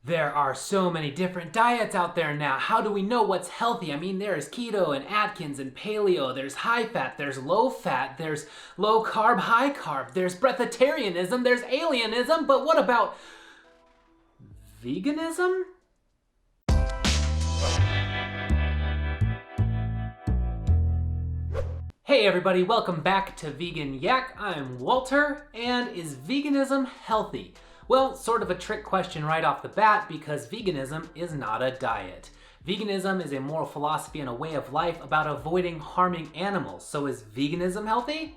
There are so many different diets out there now. How do we know what's healthy? I mean, there's keto and Atkins and paleo, there's high fat, there's low fat, there's low carb, high carb, there's breatharianism, there's alienism, but what about veganism? Hey everybody, welcome back to Vegan Yak. I'm Walter, and is veganism healthy? Well, sort of a trick question right off the bat because veganism is not a diet. Veganism is a moral philosophy and a way of life about avoiding harming animals. So is veganism healthy?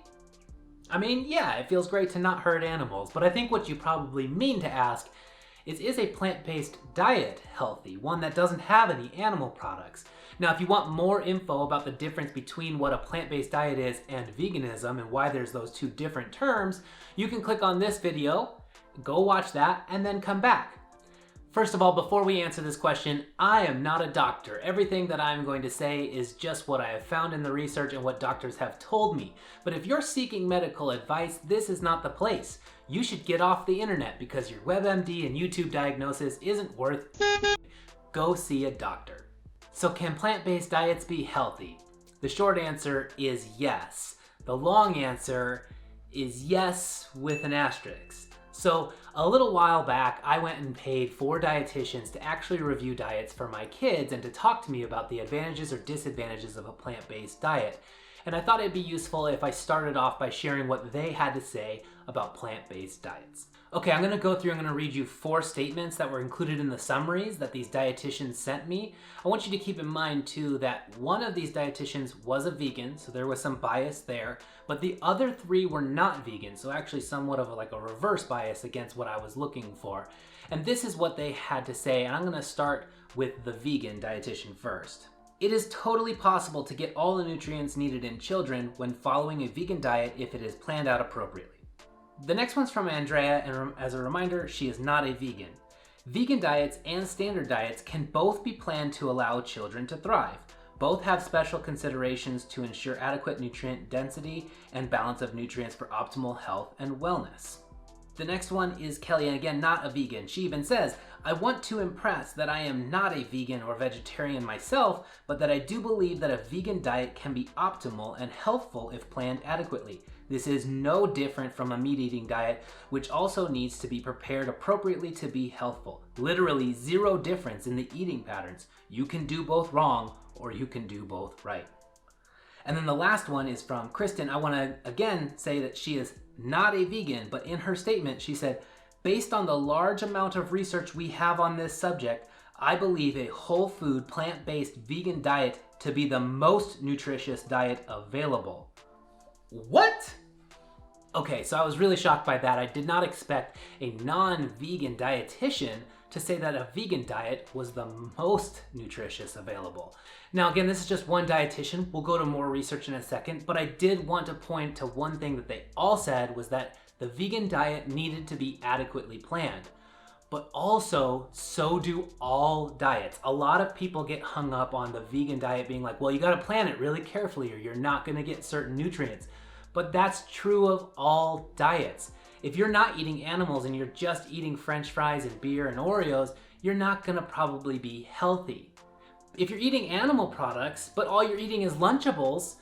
I mean, yeah, it feels great to not hurt animals, but I think what you probably mean to ask is a plant-based diet healthy? One that doesn't have any animal products? Now, if you want more info about the difference between what a plant-based diet is and veganism and why there's those two different terms, you can click on this video, go watch that, and then come back. First of all, before we answer this question, I am not a doctor. Everything that I'm going to say is just what I have found in the research and what doctors have told me. But if you're seeking medical advice, this is not the place. You should get off the internet because your WebMD and YouTube diagnosis isn't worth it. Go see a doctor. So can plant-based diets be healthy? The short answer is yes. The long answer is yes with an asterisk. So a little while back, I went and paid 4 dietitians to actually review diets for my kids and to talk to me about the advantages or disadvantages of a plant-based diet. And I thought it'd be useful if I started off by sharing what they had to say about plant-based diets. Okay, I'm gonna read you 4 statements that were included in the summaries that these dietitians sent me. I want you to keep in mind too that one of these dietitians was a vegan, so there was some bias there, but the other 3 were not vegan, so actually somewhat of a reverse bias against what I was looking for. And this is what they had to say, and I'm gonna start with the vegan dietitian first. It is totally possible to get all the nutrients needed in children when following a vegan diet if it is planned out appropriately. The next one's from Andrea, and as a reminder, she is not a vegan. Vegan diets and standard diets can both be planned to allow children to thrive. Both have special considerations to ensure adequate nutrient density and balance of nutrients for optimal health and wellness. The next one is Kelly, and again, not a vegan. She even says, I want to impress that I am not a vegan or vegetarian myself, but that I do believe that a vegan diet can be optimal and healthful if planned adequately. This is no different from a meat-eating diet, which also needs to be prepared appropriately to be healthful. Literally 0 difference in the eating patterns. You can do both wrong, or you can do both right. And then the last one is from Kristen. I want to again say that she is not a vegan, but in her statement she said, based on the large amount of research we have on this subject, I believe a whole food, plant-based vegan diet to be the most nutritious diet available. What? Okay, so I was really shocked by that. I did not expect a non-vegan dietitian to say that a vegan diet was the most nutritious available. Now again, this is just one dietitian. We'll go to more research in a second, but I did want to point to one thing that they all said was that the vegan diet needed to be adequately planned. But also, so do all diets. A lot of people get hung up on the vegan diet being like, well, you gotta plan it really carefully or you're not gonna get certain nutrients. But that's true of all diets. If you're not eating animals and you're just eating French fries and beer and Oreos, you're not gonna probably be healthy. If you're eating animal products, but all you're eating is Lunchables,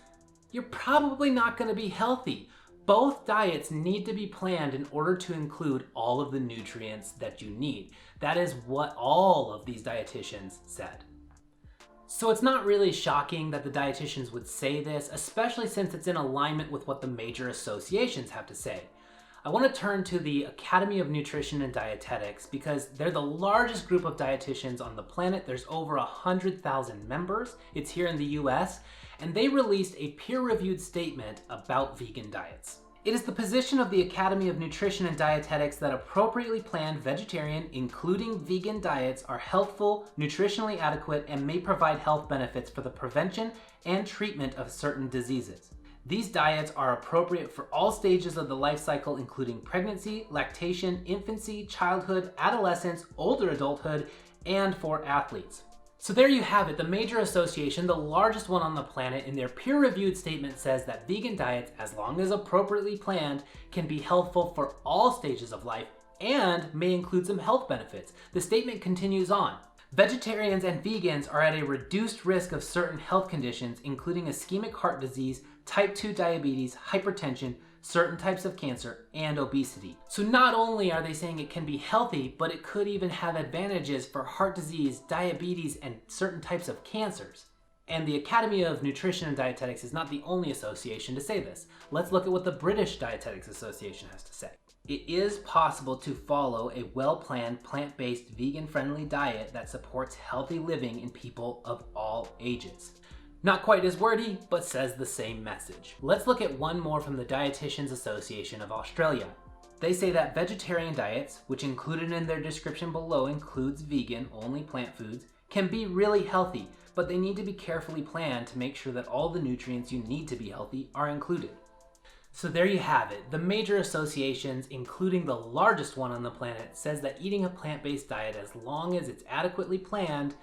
you're probably not gonna be healthy. Both diets need to be planned in order to include all of the nutrients that you need. That is what all of these dietitians said. So it's not really shocking that the dietitians would say this, especially since it's in alignment with what the major associations have to say. I want to turn to the Academy of Nutrition and Dietetics because they're the largest group of dietitians on the planet. There's over 100,000 members. It's here in the US, and they released a peer-reviewed statement about vegan diets. It is the position of the Academy of Nutrition and Dietetics that appropriately planned vegetarian, including vegan diets are healthful, nutritionally adequate, and may provide health benefits for the prevention and treatment of certain diseases. These diets are appropriate for all stages of the life cycle, including pregnancy, lactation, infancy, childhood, adolescence, older adulthood, and for athletes. So there you have it. The major association, the largest one on the planet, in their peer-reviewed statement says that vegan diets, as long as appropriately planned, can be helpful for all stages of life, and may include some health benefits. The statement continues on. Vegetarians and vegans are at a reduced risk of certain health conditions, including ischemic heart disease, type 2 diabetes, hypertension, certain types of cancer, and obesity. So not only are they saying it can be healthy, but it could even have advantages for heart disease, diabetes, and certain types of cancers. And the Academy of Nutrition and Dietetics is not the only association to say this. Let's look at what the British Dietetics Association has to say. It is possible to follow a well-planned, plant-based, vegan-friendly diet that supports healthy living in people of all ages. Not quite as wordy, but says the same message. Let's look at one more from the Dietitians Association of Australia. They say that vegetarian diets, which included in their description below includes vegan, only plant foods, can be really healthy, but they need to be carefully planned to make sure that all the nutrients you need to be healthy are included. So there you have it. The major associations, including the largest one on the planet, says that eating a plant-based diet, as long as it's adequately planned,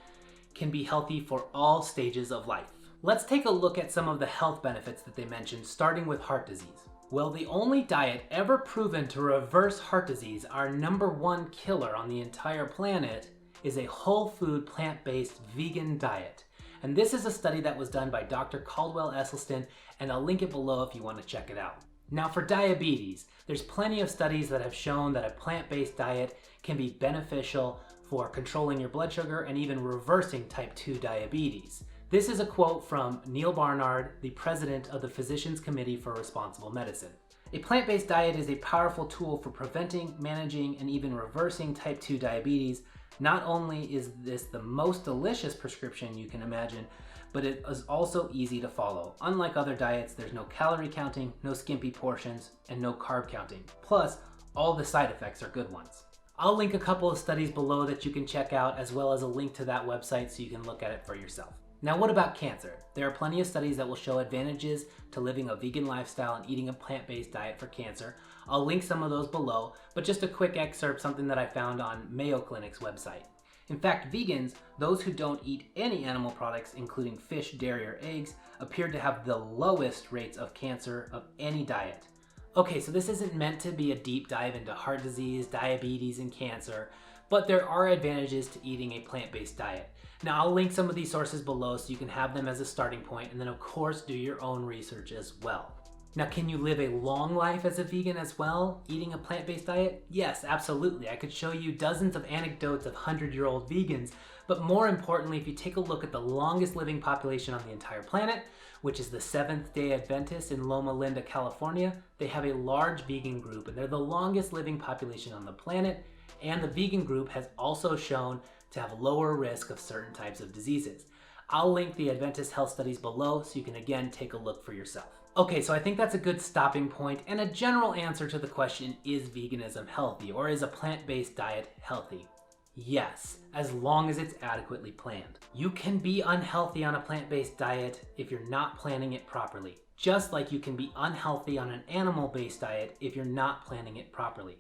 can be healthy for all stages of life. Let's take a look at some of the health benefits that they mentioned, starting with heart disease. Well, the only diet ever proven to reverse heart disease, our #1 killer on the entire planet, is a whole food, plant-based vegan diet. And this is a study that was done by Dr. Caldwell Esselstyn, and I'll link it below if you want to check it out. Now for diabetes, there's plenty of studies that have shown that a plant-based diet can be beneficial for controlling your blood sugar and even reversing type 2 diabetes. This is a quote from Neil Barnard, the president of the Physicians Committee for Responsible Medicine. A plant-based diet is a powerful tool for preventing, managing, and even reversing type 2 diabetes. Not only is this the most delicious prescription you can imagine, but it is also easy to follow. Unlike other diets, there's no calorie counting, no skimpy portions, and no carb counting. Plus, all the side effects are good ones. I'll link a couple of studies below that you can check out, as well as a link to that website so you can look at it for yourself. Now, what about cancer? There are plenty of studies that will show advantages to living a vegan lifestyle and eating a plant-based diet for cancer. I'll link some of those below, but just a quick excerpt, something that I found on Mayo Clinic's website. In fact, vegans, those who don't eat any animal products, including fish, dairy, or eggs, appear to have the lowest rates of cancer of any diet. Okay, so this isn't meant to be a deep dive into heart disease, diabetes, and cancer, but there are advantages to eating a plant-based diet. Now, I'll link some of these sources below so you can have them as a starting point, and then of course do your own research as well. Now, can you live a long life as a vegan as well, eating a plant-based diet? Yes, absolutely. I could show you dozens of anecdotes of 100-year-old vegans, but more importantly, if you take a look at the longest living population on the entire planet, which is the Seventh-day Adventist in Loma Linda, California, they have a large vegan group, and they're the longest living population on the planet, and the vegan group has also shown to have lower risk of certain types of diseases. I'll link the Adventist health studies below so you can again take a look for yourself. Okay, so I think that's a good stopping point and a general answer to the question, is veganism healthy, or is a plant-based diet healthy? Yes, as long as it's adequately planned. You can be unhealthy on a plant-based diet if you're not planning it properly, just like you can be unhealthy on an animal-based diet if you're not planning it properly.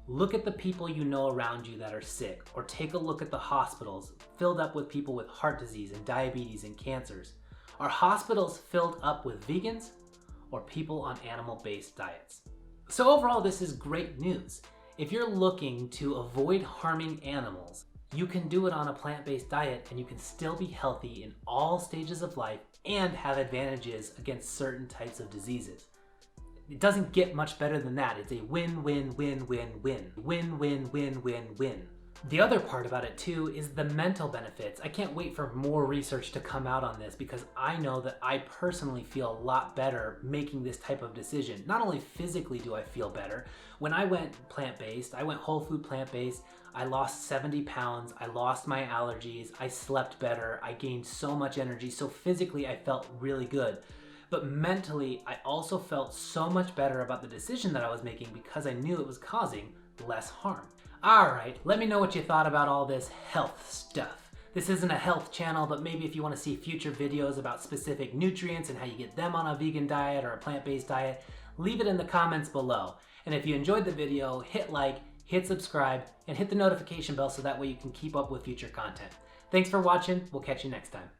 Look at the people you know around you that are sick, or take a look at the hospitals filled up with people with heart disease and diabetes and cancers. Are hospitals filled up with vegans or people on animal-based diets? So overall, this is great news. If you're looking to avoid harming animals, you can do it on a plant-based diet and you can still be healthy in all stages of life and have advantages against certain types of diseases. It doesn't get much better than that. It's a win-win-win-win-win. Win-win-win-win-win. The other part about it too is the mental benefits. I can't wait for more research to come out on this because I know that I personally feel a lot better making this type of decision. Not only physically do I feel better, when I went plant-based, I went whole food plant-based, I lost 70 pounds, I lost my allergies, I slept better, I gained so much energy, so physically I felt really good. But mentally, I also felt so much better about the decision that I was making because I knew it was causing less harm. Alright, let me know what you thought about all this health stuff. This isn't a health channel, but maybe if you want to see future videos about specific nutrients and how you get them on a vegan diet or a plant-based diet, leave it in the comments below. And if you enjoyed the video, hit like, hit subscribe, and hit the notification bell so that way you can keep up with future content. Thanks for watching, we'll catch you next time.